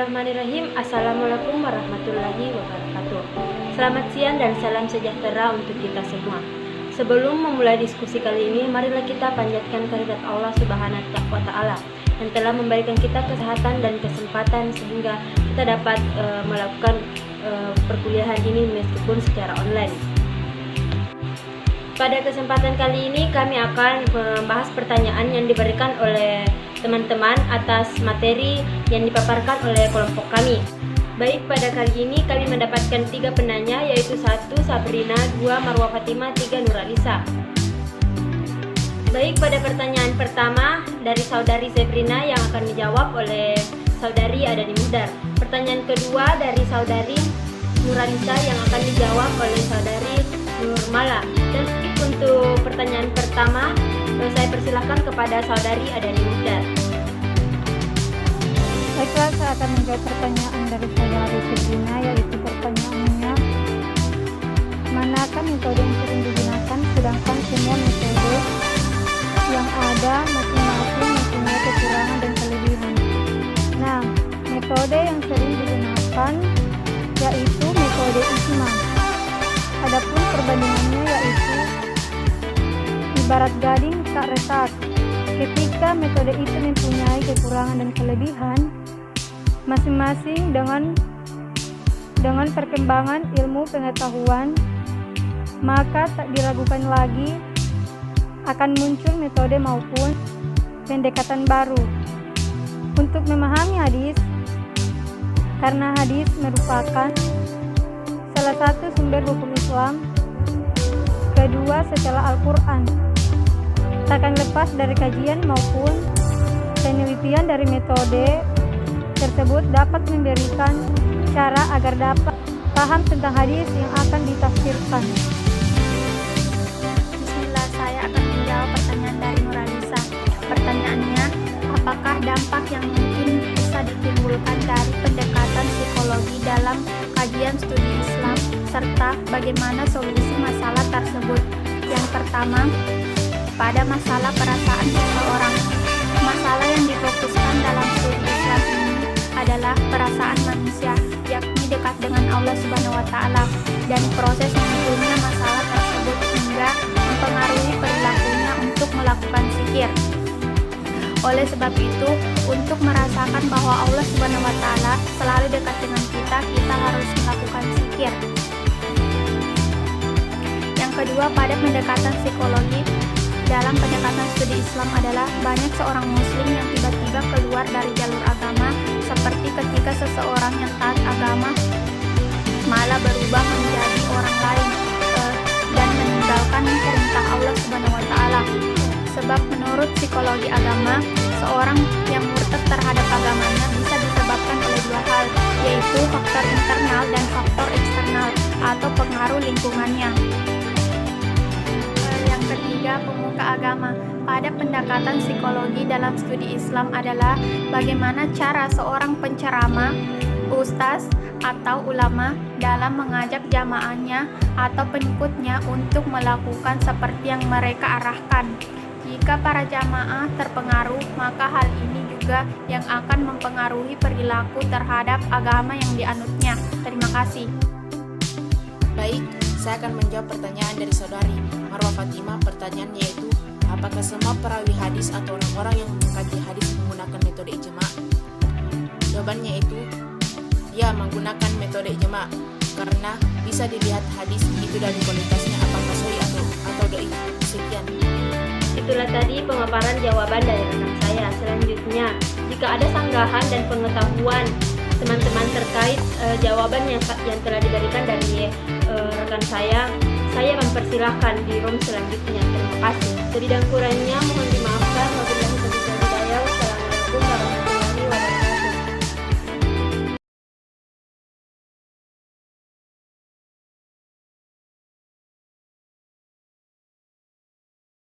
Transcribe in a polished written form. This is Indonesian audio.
Bismillahirrahmanirrahim. Assalamualaikum warahmatullahi wabarakatuh. Selamat siang dan salam sejahtera untuk kita semua. Sebelum memulai diskusi kali ini, marilah kita panjatkan kehadirat Allah Subhanahu wa Ta'ala yang telah memberikan kita kesehatan dan kesempatan sehingga kita dapat melakukan perkuliahan ini meskipun secara online. Pada kesempatan kali ini kami akan membahas pertanyaan yang diberikan oleh teman-teman atas materi yang dipaparkan oleh kelompok kami. Baik, pada kali ini kami mendapatkan 3 penanya, yaitu 1 Sabrina, 2 Marwah Fatimah, 3 Nuralisa. Baik, pada pertanyaan pertama dari saudari Sabrina yang akan dijawab oleh saudari Adani Mudar. Pertanyaan kedua dari saudari Nuralisa yang akan dijawab oleh saudari Nurmala. Dan untuk pertanyaan pertama, saya persilahkan kepada saudari Adani Mudar. Baiklah, saya akan menjawab pertanyaan dari saudari Sabrina, yaitu pertanyaannya, manakah metode yang sering digunakan, sedangkan semua metode yang ada masing-masing mempunyai kekurangan dan kelebihan. Nah, metode yang sering digunakan yaitu metode ijma. Adapun perbandingannya yaitu ibarat gading tak retak. Ketika metode itu mempunyai kekurangan dan kelebihan masing-masing dengan perkembangan ilmu pengetahuan, maka tak diragukan lagi akan muncul metode maupun pendekatan baru untuk memahami hadis, karena hadis merupakan salah satu sumber hukum Islam kedua setelah Al-Quran. Takkan lepas dari kajian maupun penelitian dari metode tersebut dapat memberikan cara agar dapat paham tentang hadis yang akan ditafsirkan. Bismillah, saya akan menjawab pertanyaan dari Nuralisa. Pertanyaannya, apakah dampak yang mungkin bisa ditimbulkan dari pendekatan psikologi dalam kajian studi Islam, serta bagaimana solusi masalah tersebut? Yang pertama, pada masalah perasaan seseorang. Masalah yang difokuskan dalam studi Islam ini adalah perasaan manusia, yakni dekat dengan Allah Subhanahu wa Ta'ala, dan proses munculnya masalah tersebut hingga mempengaruhi perilakunya untuk melakukan zikir. Oleh sebab itu, untuk merasakan bahwa Allah Subhanahu wa Ta'ala selalu dekat dengan kita harus melakukan zikir. Yang kedua, pada pendekatan psikologi dalam pendekatan studi Islam adalah banyak seorang muslim yang tiba-tiba keluar dari jalur agama, seperti ketika seseorang yang taat agama malah berubah menjadi orang lain dan meninggalkan perintah Allah Subhanahu wa Ta'ala. Sebab menurut psikologi agama, seorang yang murtad terhadap agamanya bisa disebabkan oleh 2 hal, yaitu faktor internal dan faktor eksternal atau pengaruh lingkungannya. Yang ketiga, pemuka agama. Pada pendekatan psikologi dalam studi Islam adalah bagaimana cara seorang penceramah, ustaz, atau ulama dalam mengajak jamaahnya atau pengikutnya untuk melakukan seperti yang mereka arahkan. Jika para jamaah terpengaruh, maka hal ini juga yang akan mempengaruhi perilaku terhadap agama yang dianutnya. Terima kasih. Baik, saya akan menjawab pertanyaan dari saudari Marwah Fatimah. Pertanyaannya yaitu, apakah semua perawi hadis atau orang-orang yang mengkaji hadis menggunakan metode ijma? Jawabannya itu, ya, menggunakan metode ijma, karena bisa dilihat hadis itu dari kualitasnya apakah sahih atau dhaif. Sekian. Itulah tadi pemaparan jawaban dari rekan saya. Selanjutnya, jika ada sanggahan dan pengetahuan teman-teman terkait jawaban yang telah diberikan dari rekan saya mempersilahkan di room selanjutnya. Terima kasih. Lebih dan kurangnya mohon